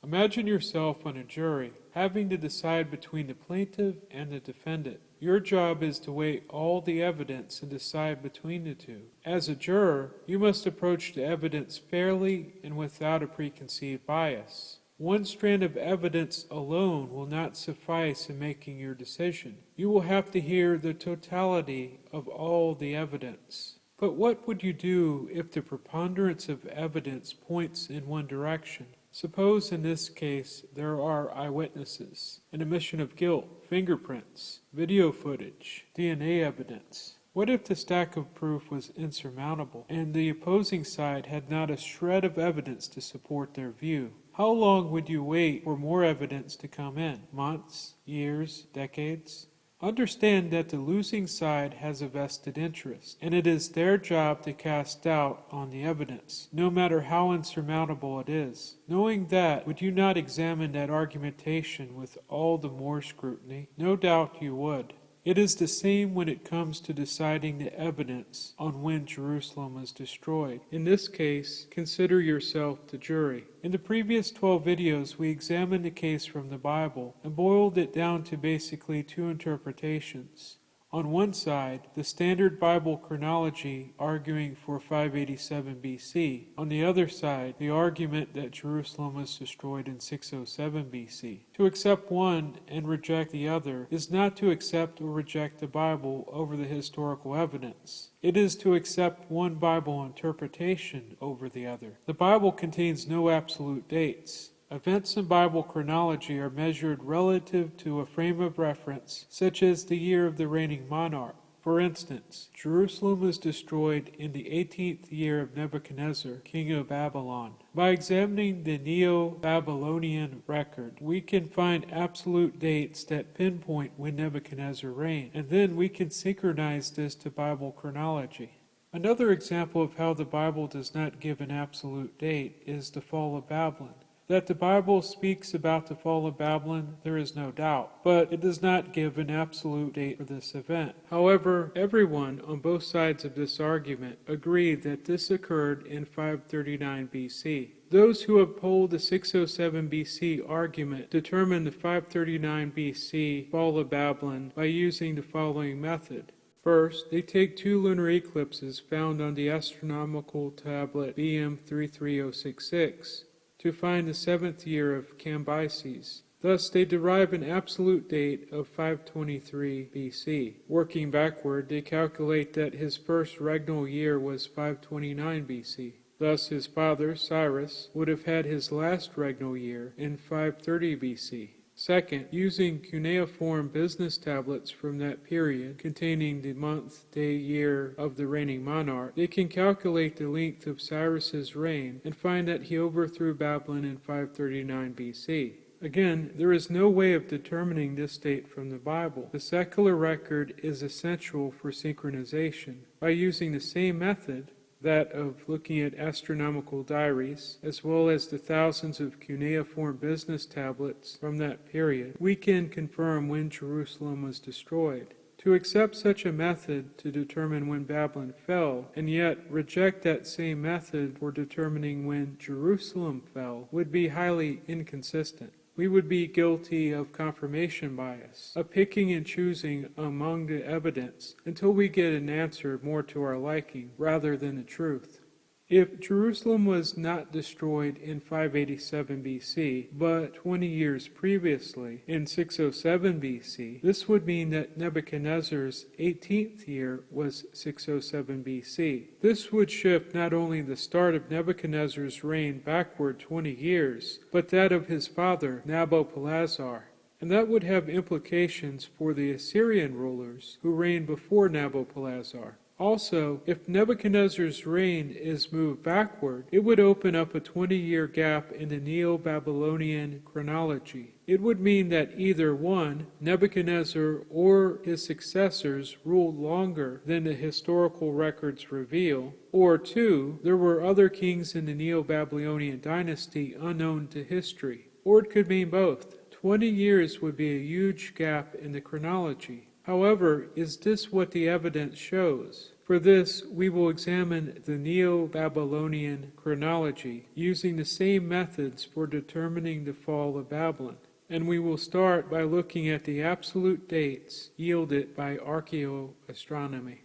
Imagine yourself on a jury, having to decide between the plaintiff and the defendant. Your job is to weigh all the evidence and decide between the two. As a juror, you must approach the evidence fairly and without a preconceived bias. One strand of evidence alone will not suffice in making your decision. You will have to hear the totality of all the evidence. But what would you do if the preponderance of evidence points in one direction? Suppose in this case there are eyewitnesses, an admission of guilt, fingerprints, video footage, DNA evidence. What if the stack of proof was insurmountable and the opposing side had not a shred of evidence to support their view? How long would you wait for more evidence to come in? Months, years, decades? Understand that the losing side has a vested interest, and it is their job to cast doubt on the evidence, no matter how insurmountable it is. Knowing that, would you not examine that argumentation with all the more scrutiny? No doubt you would. It is the same when it comes to deciding the evidence on when Jerusalem was destroyed. In this case, consider yourself the jury. In the previous 12 videos, we examined the case from the Bible and boiled it down to basically two interpretations. On one side, the standard Bible chronology arguing for 587 BC. On the other side, the argument that Jerusalem was destroyed in 607 BC. To accept one and reject the other is not to accept or reject the Bible over the historical evidence. It is to accept one Bible interpretation over the other. The Bible contains no absolute dates. Events in Bible chronology are measured relative to a frame of reference, such as the year of the reigning monarch. For instance, Jerusalem was destroyed in the 18th year of Nebuchadnezzar, king of Babylon. By examining the neo-babylonian record, we can find absolute dates that pinpoint when Nebuchadnezzar reigned, and then we can synchronize this to Bible chronology. Another example of how the Bible does not give an absolute date is the fall of Babylon. That the Bible speaks about the fall of Babylon, there is no doubt, but it does not give an absolute date for this event. However, everyone on both sides of this argument agree that this occurred in 539 BC. Those who uphold the 607 BC argument determine the 539 BC fall of Babylon by using the following method. First, they take two lunar eclipses found on the astronomical tablet BM 33066. To find the 7th year of Cambyses. Thus, they derive an absolute date of 523 BC. Working backward, they calculate that his first regnal year was 529 BC. Thus, his father, Cyrus, would have had his last regnal year in 530 BC. Second, using cuneiform business tablets from that period containing the month, day, year of the reigning monarch, they can calculate the length of Cyrus's reign and find that he overthrew Babylon in 539 BC. Again, there is no way of determining this date from the Bible. The secular record is essential for synchronization. By using the same method, that of looking at astronomical diaries, as well as the thousands of cuneiform business tablets from that period, we can confirm when Jerusalem was destroyed. To accept such a method to determine when Babylon fell, and yet reject that same method for determining when Jerusalem fell, would be highly inconsistent. We would be guilty of confirmation bias, of picking and choosing among the evidence until we get an answer more to our liking rather than the truth. If Jerusalem was not destroyed in 587 BC, but 20 years previously, in 607 BC, this would mean that Nebuchadnezzar's 18th year was 607 BC. This would shift not only the start of Nebuchadnezzar's reign backward 20 years, but that of his father, Nabopolassar. And that would have implications for the Assyrian rulers who reigned before Nabopolassar. Also, if Nebuchadnezzar's reign is moved backward, it would open up a 20-year gap in the neo-babylonian chronology. It would mean that either one, Nebuchadnezzar or his successors ruled longer than the historical records reveal, or two, there were other kings in the neo-Babylonian dynasty unknown to history. Or it could mean both. 20 years would be a huge gap in the chronology. However, is this what the evidence shows? For this, we will examine the neo-babylonian chronology, using the same methods for determining the fall of Babylon. And we will start by looking at the absolute dates yielded by archaeoastronomy.